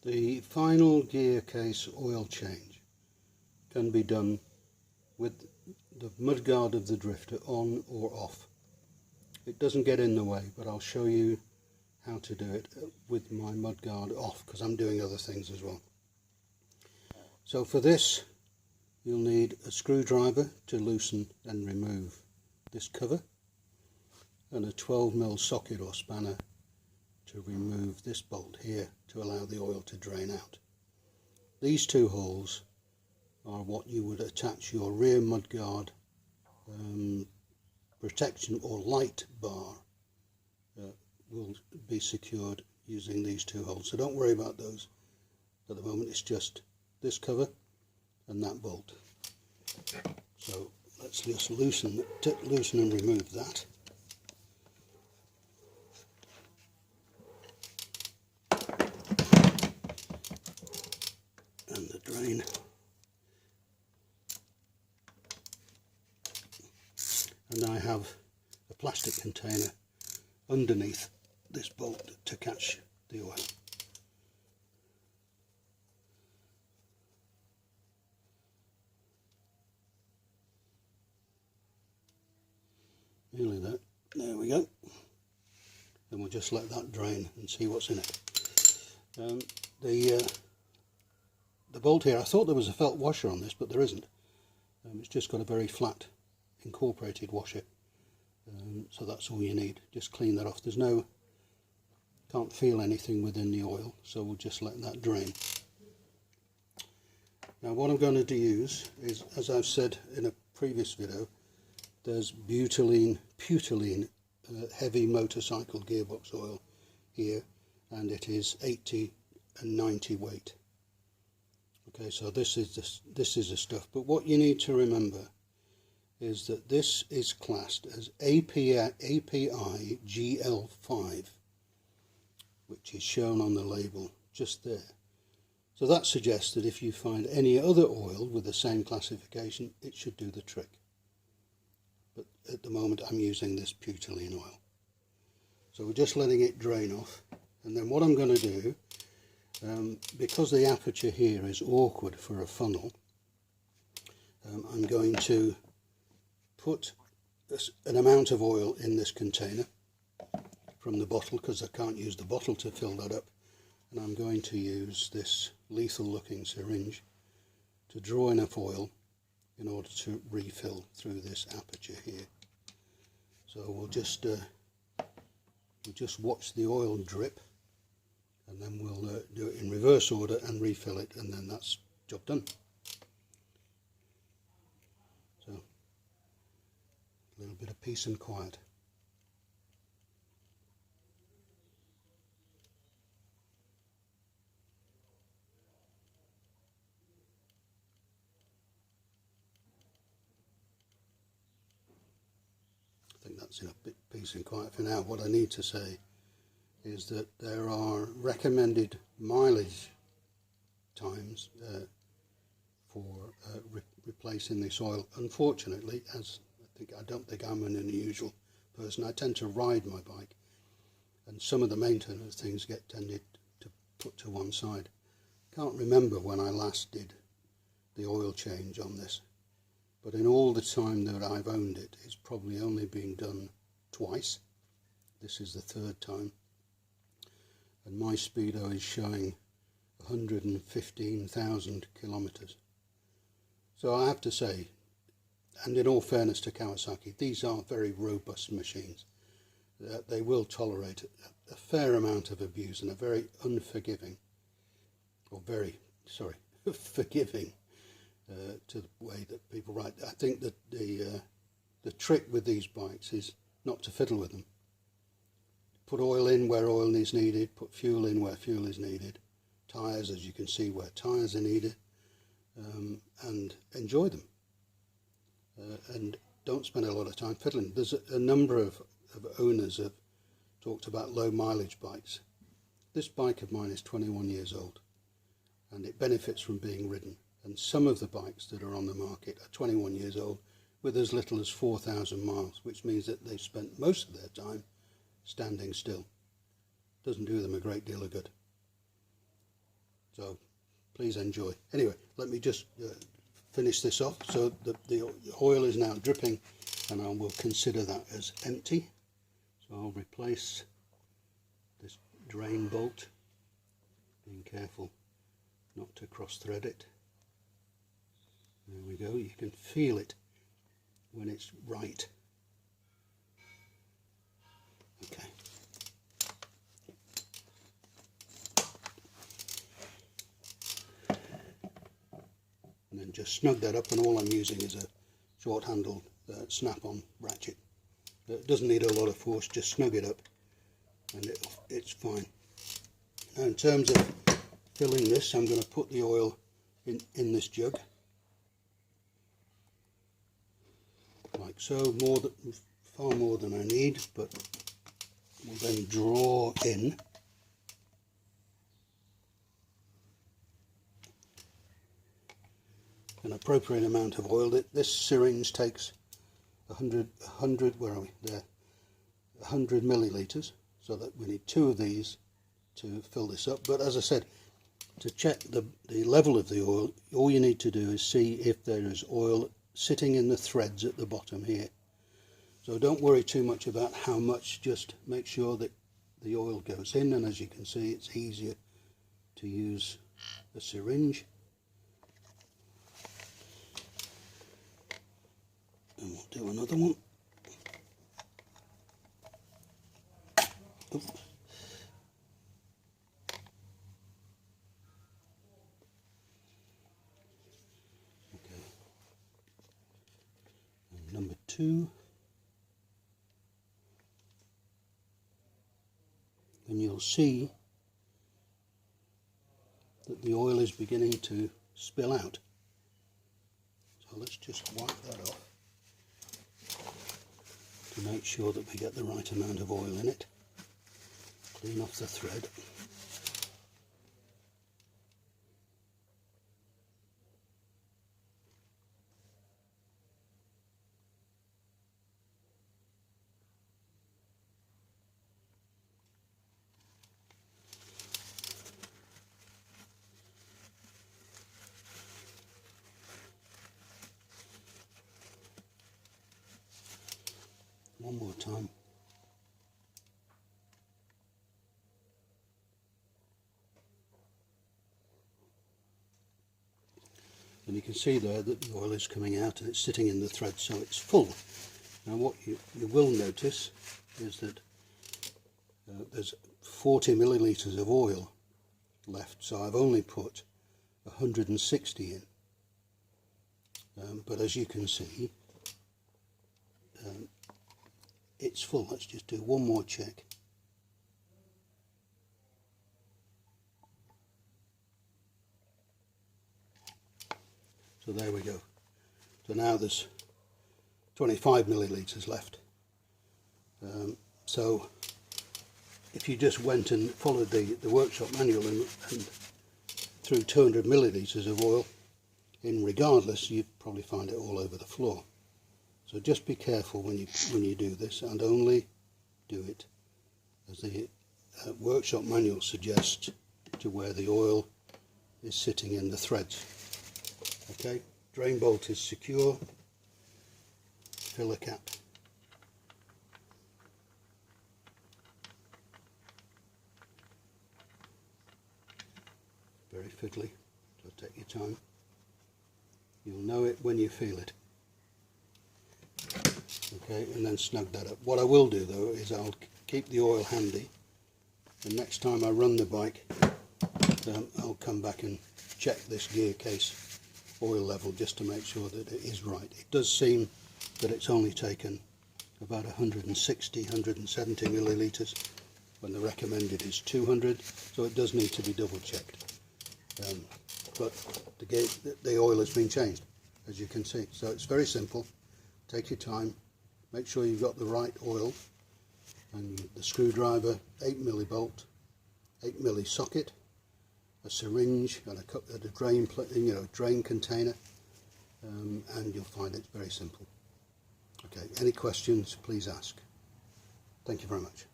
The final gear case oil change can be done with the mudguard of the drifter on or off. It doesn't get in the way, but I'll show you how to do it with my mudguard off, because I'm doing other things as well. So for this you'll need a screwdriver to loosen and remove this cover, and a 12mm socket or spanner to remove this bolt here to allow the oil to drain out. These two holes are what you would attach your rear mudguard protection or light bar will be secured using these two holes. So don't worry about those at the moment, it's just this cover and that bolt. So let's just loosen and remove that. And the drain. And I have a plastic container underneath this bolt to catch the oil. Nearly there. There we go. And we'll just let that drain and see what's in it. The bolt here, I thought there was a felt washer on this, but there isn't. It's just got a very flat incorporated washer. So that's all you need. Just clean that off. There's no, can't feel anything within the oil, so we'll just let that drain. Now what I'm going to use is, as I've said in a previous video, there's butylene heavy motorcycle gearbox oil here, and it is 80 and 90 weight. Okay, so this is the stuff, but what you need to remember is that this is classed as API GL5, which is shown on the label just there. So that suggests that if you find any other oil with the same classification, it should do the trick. But at the moment I'm using this butylene oil. So we're just letting it drain off, and then what I'm going to do, because the aperture here is awkward for a funnel, I'm going to put an amount of oil in this container from the bottle, because I can't use the bottle to fill that up, and I'm going to use this lethal looking syringe to draw enough oil in order to refill through this aperture here. So we'll just watch the oil drip, and then we'll do it in reverse order and refill it, and then that's job done. So a little bit of peace and quiet. I think that's enough peace and quiet for now. What I need to say is that there are recommended mileage times for replacing this oil. Unfortunately, as I don't think I'm an unusual person, I tend to ride my bike, and some of the maintenance things get tended to put to one side. Can't remember when I last did the oil change on this, but in all the time that I've owned it, it's probably only been done twice. This is the third time, and my speedo is showing 115,000 kilometers. So I have to say, and in all fairness to Kawasaki, these are very robust machines. They will tolerate a fair amount of abuse, and are very unforgiving, or very, sorry, forgiving to the way that people ride. I think that the trick with these bikes is not to fiddle with them. Put oil in where oil is needed, put fuel in where fuel is needed, tyres, as you can see, where tyres are needed, and enjoy them. And don't spend a lot of time fiddling. There's a number of owners have talked about low mileage bikes. This bike of mine is 21 years old, and it benefits from being ridden. And some of the bikes that are on the market are 21 years old with as little as 4,000 miles, which means that they've spent most of their time standing still. Doesn't do them a great deal of good. So please enjoy. Anyway, let me just finish this off. So the oil is now dripping, and I will consider that as empty. So I'll replace this drain bolt, being careful not to cross thread it. There we go, you can feel it when it's right. Okay. And then just snug that up, and all I'm using is a short handled snap-on ratchet. It doesn't need a lot of force, just snug it up and it's fine. Now in terms of filling this, I'm going to put the oil in this jug, like so, far more than I need, but we'll then draw in an appropriate amount of oil. This syringe takes 100 millilitres, so that we need 2 of these to fill this up. But as I said, to check the level of the oil, all you need to do is see if there is oil sitting in the threads at the bottom here. So don't worry too much about how much, just make sure that the oil goes in, and as you can see, it's easier to use a syringe. And we'll do another one. Oops. Okay. And number 2. And you'll see that the oil is beginning to spill out. So let's just wipe that off to make sure that we get the right amount of oil in it. Clean off the thread. One more time. And you can see there that the oil is coming out and it's sitting in the thread, so it's full. Now what you will notice is that there's 40 millilitres of oil left, so I've only put 160 in. But as you can see, it's full. Let's just do one more check. So there we go. So now there's 25 millilitres left. So if you just went and followed the workshop manual and threw 200 millilitres of oil in regardless, you'd probably find it all over the floor. So just be careful when you do this, and only do it as the workshop manual suggests, to where the oil is sitting in the threads. Okay, drain bolt is secure, filler cap. Very fiddly, so take your time. You'll know it when you feel it. Okay, and then snug that up. What I will do though is I'll keep the oil handy, and next time I run the bike I'll come back and check this gear case oil level just to make sure that it is right. It does seem that it's only taken about 160, 170 millilitres when the recommended is 200, so it does need to be double checked. But the oil has been changed, as you can see, so it's very simple. Take your time, make sure you've got the right oil, and the screwdriver, 8 milli bolt, 8 milli socket, a syringe, and a drain, drain container, and you'll find it's very simple. Okay, any questions, please ask. Thank you very much.